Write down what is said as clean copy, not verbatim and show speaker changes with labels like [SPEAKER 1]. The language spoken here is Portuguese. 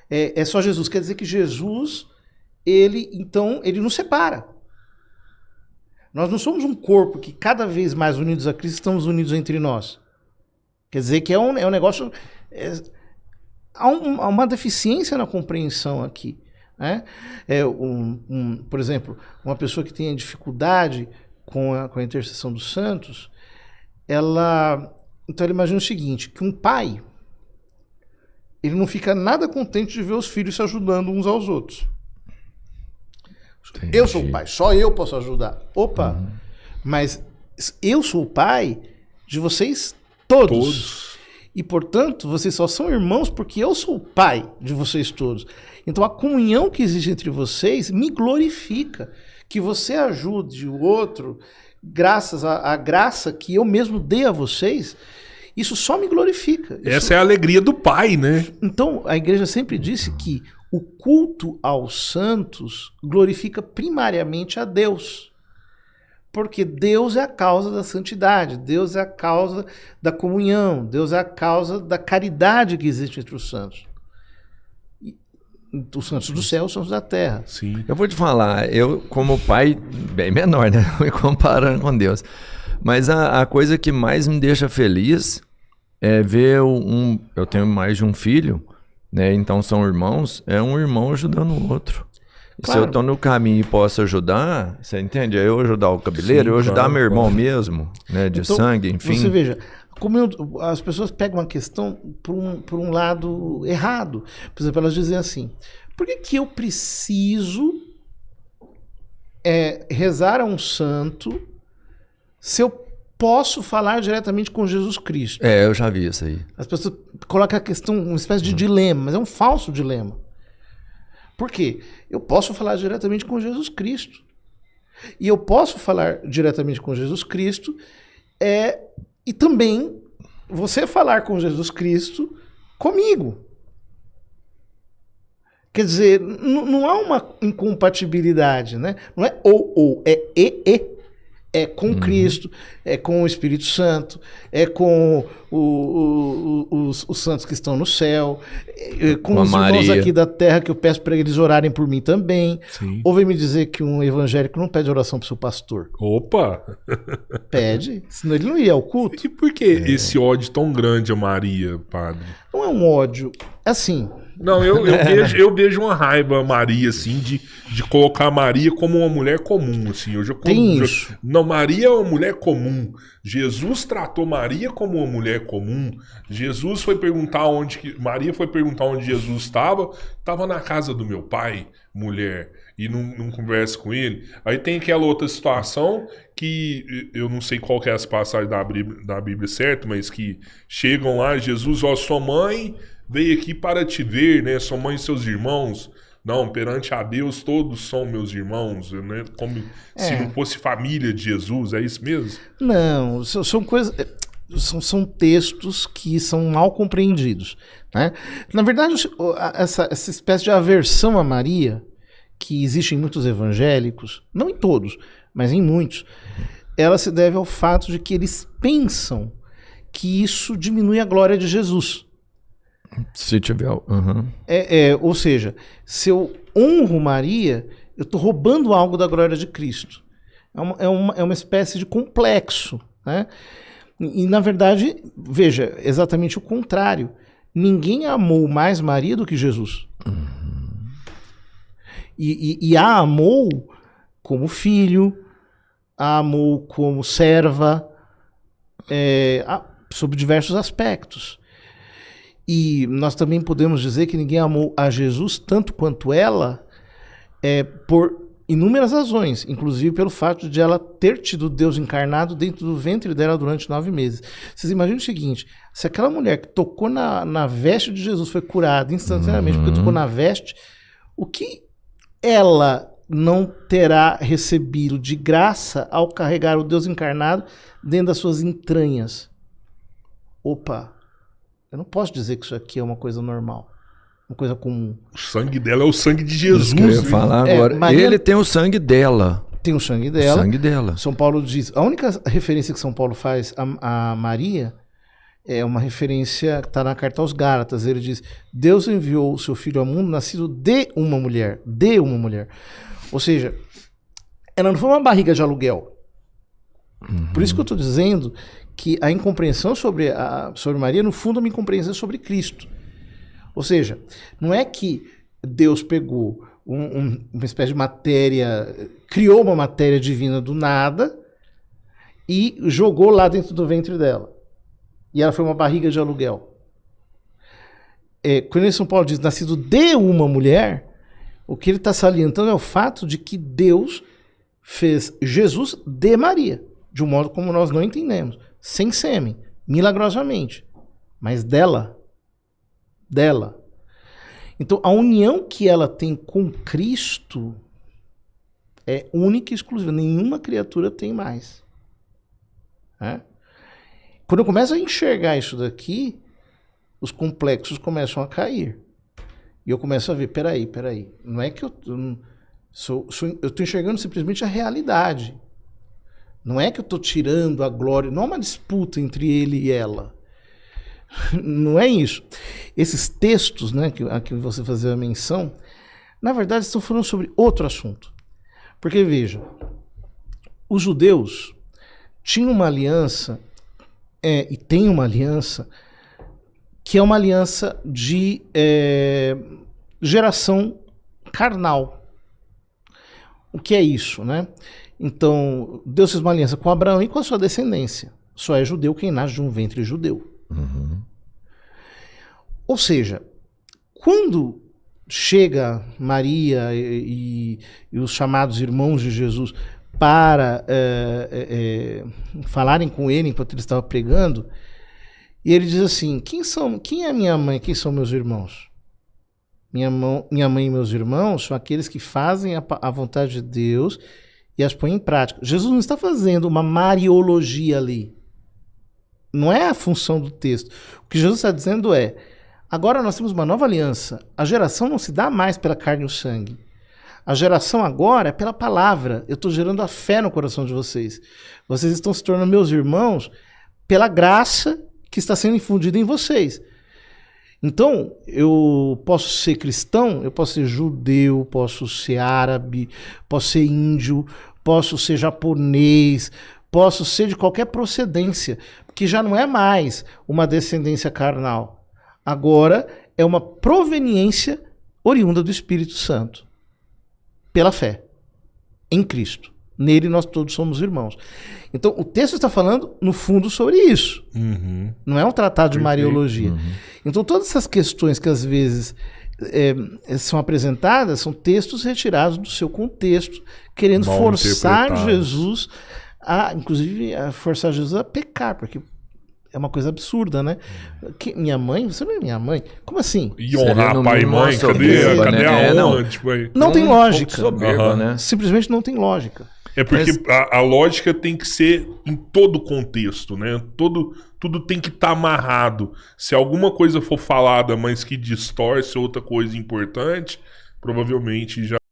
[SPEAKER 1] é só Jesus. Quer dizer que Jesus, ele nos separa. Nós não somos um corpo que cada vez mais unidos a Cristo estamos unidos entre nós. Quer dizer que é um negócio... há uma deficiência na compreensão aqui. Né? Por exemplo, uma pessoa que tenha dificuldade com a intercessão dos santos, então ela imagina o seguinte, que um pai, ele não fica nada contente de ver os filhos se ajudando uns aos outros. Entendi. Eu sou o pai, só eu posso ajudar. Opa, mas eu sou o pai de vocês todos. E, portanto, vocês só são irmãos porque eu sou o pai de vocês todos. Então, a comunhão que existe entre vocês me glorifica. Que você ajude o outro, graças à graça que eu mesmo dei a vocês, isso só me glorifica.
[SPEAKER 2] Essa é a alegria do pai, né?
[SPEAKER 1] Então, a igreja sempre disse que o culto aos santos glorifica primariamente a Deus. Porque Deus é a causa da santidade, Deus é a causa da comunhão, Deus é a causa da caridade que existe entre os santos. Os santos do céu, os santos da terra.
[SPEAKER 3] Sim. Eu vou te falar, eu como pai, bem menor, né? Me comparando com Deus. Mas a coisa que mais me deixa feliz é ver eu tenho mais de um filho, né? Então são irmãos, é um irmão ajudando o outro. Claro. Se eu tô no caminho e posso ajudar, você entende? Eu ajudar o cabeleireiro, eu ajudar meu irmão mesmo, né? De então, sangue, enfim.
[SPEAKER 1] Você veja, as pessoas pegam uma questão por um lado errado. Por exemplo, elas dizem assim, por que eu preciso rezar a um santo se eu posso falar diretamente com Jesus Cristo?
[SPEAKER 3] Eu já vi isso aí.
[SPEAKER 1] As pessoas colocam a questão, uma espécie de dilema, mas é um falso dilema. Por quê? Eu posso falar diretamente com Jesus Cristo. E eu posso falar diretamente com Jesus Cristo e também você falar com Jesus Cristo comigo. Quer dizer, não há uma incompatibilidade, né? Não é ou, é e. É com Cristo, é com o Espírito Santo, é com os santos que estão no céu, com os irmãos aqui da terra que eu peço para eles orarem por mim também.
[SPEAKER 2] Sim.
[SPEAKER 1] Ouvem me dizer que um evangélico não pede oração para o seu pastor.
[SPEAKER 2] Opa!
[SPEAKER 1] Pede, senão ele não ia ao culto.
[SPEAKER 2] E por que esse ódio tão grande a Maria, padre?
[SPEAKER 1] Não é um ódio, assim...
[SPEAKER 2] Não, eu vejo uma raiva a Maria, assim, de colocar a Maria como uma mulher comum, assim.
[SPEAKER 1] Isso.
[SPEAKER 2] Não, Maria é uma mulher comum. Jesus tratou Maria como uma mulher comum. Maria foi perguntar onde Jesus estava. Estava na casa do meu pai, mulher, e não conversa com ele. Aí tem aquela outra situação que eu não sei qual que é as passagens da Bíblia certo, mas que chegam lá, Jesus, sua mãe veio aqui para te ver, né? Sua mãe e seus irmãos. Não, perante a Deus todos são meus irmãos, né? Como se não fosse família de Jesus, é isso mesmo?
[SPEAKER 1] Não, são coisas... São textos que são mal compreendidos, né? Na verdade, essa espécie de aversão a Maria, que existe em muitos evangélicos, não em todos, mas em muitos, ela se deve ao fato de que eles pensam que isso diminui a glória de Jesus.
[SPEAKER 3] Se tiver...
[SPEAKER 1] Ou seja, se eu honro Maria, eu estou roubando algo da glória de Cristo. É uma espécie de complexo, né? E, na verdade, veja, exatamente o contrário. Ninguém amou mais Maria do que Jesus. E a amou como filho, a amou como serva, sob diversos aspectos. E nós também podemos dizer que ninguém amou a Jesus tanto quanto ela, por inúmeras razões, inclusive pelo fato de ela ter tido Deus encarnado dentro do ventre dela durante 9 meses. Vocês imaginam o seguinte, se aquela mulher que tocou na veste de Jesus foi curada instantaneamente porque tocou na veste, o que ela não terá recebido de graça ao carregar o Deus encarnado dentro das suas entranhas? Opa! Eu não posso dizer que isso aqui é uma coisa normal, uma coisa comum.
[SPEAKER 2] O sangue dela é o sangue de Jesus.
[SPEAKER 3] Isso que eu ia falar agora. Maria... Ele tem o sangue dela.
[SPEAKER 1] Tem o sangue dela.
[SPEAKER 3] O sangue dela.
[SPEAKER 1] São Paulo diz... A única referência que São Paulo faz a Maria é uma referência que está na carta aos Gálatas. Ele diz: Deus enviou o seu filho ao mundo nascido de uma mulher. De uma mulher. Ou seja, ela não foi uma barriga de aluguel. Por isso que eu estou dizendo que a incompreensão sobre Maria, no fundo, é uma incompreensão sobre Cristo. Ou seja, não é que Deus pegou uma espécie de matéria, criou uma matéria divina do nada e jogou lá dentro do ventre dela. E ela foi uma barriga de aluguel. Quando São Paulo diz nascido de uma mulher, o que ele está salientando é o fato de que Deus fez Jesus de Maria, de um modo como nós não entendemos, sem sêmen, milagrosamente, mas dela. Então, a união que ela tem com Cristo é única e exclusiva. Nenhuma criatura tem mais. Quando eu começo a enxergar isso daqui, os complexos começam a cair. E eu começo a ver, peraí. Não é que eu estou enxergando simplesmente a realidade. Não é que eu estou tirando a glória, não é uma disputa entre ele e ela. Não é isso. Esses textos, né, a que você fazia a menção, na verdade estão falando sobre outro assunto. Porque, veja, os judeus tinham uma aliança, e tem uma aliança, que é uma aliança de geração carnal. O que é isso, né? Então, Deus fez uma aliança com Abraão e com a sua descendência. Só é judeu quem nasce de um ventre judeu. Ou seja, quando chega Maria e os chamados irmãos de Jesus para falarem com ele enquanto ele estava pregando, e ele diz assim: quem é minha mãe, quem são meus irmãos? Minha mãe e meus irmãos são aqueles que fazem a vontade de Deus e as põem em prática. Jesus não está fazendo uma mariologia ali. Não é a função do texto. O que Jesus está dizendo é: agora nós temos uma nova aliança. A geração não se dá mais pela carne e o sangue. A geração agora é pela palavra. Eu estou gerando a fé no coração de vocês. Vocês estão se tornando meus irmãos pela graça que está sendo infundida em vocês. Então, eu posso ser cristão, eu posso ser judeu, posso ser árabe, posso ser índio, posso ser japonês, posso ser de qualquer procedência, que já não é mais uma descendência carnal. Agora é uma proveniência oriunda do Espírito Santo, pela fé, em Cristo. Nele nós todos somos irmãos. Então o texto está falando, no fundo, sobre isso. Não é um tratado de mariologia. Então todas essas questões que às vezes são apresentadas são textos retirados do seu contexto, querendo forçar Jesus inclusive, forçar Jesus a pecar, porque é uma coisa absurda, né? Minha mãe? Você não é minha mãe? Como assim?
[SPEAKER 2] E honrar pai e mãe? Cadê a honra?
[SPEAKER 1] Não tem lógica.
[SPEAKER 3] Soberba, né?
[SPEAKER 1] Simplesmente não tem lógica.
[SPEAKER 2] É porque a lógica tem que ser em todo o contexto, né? Tudo tem que estar amarrado. Se alguma coisa for falada, mas que distorce outra coisa importante, provavelmente já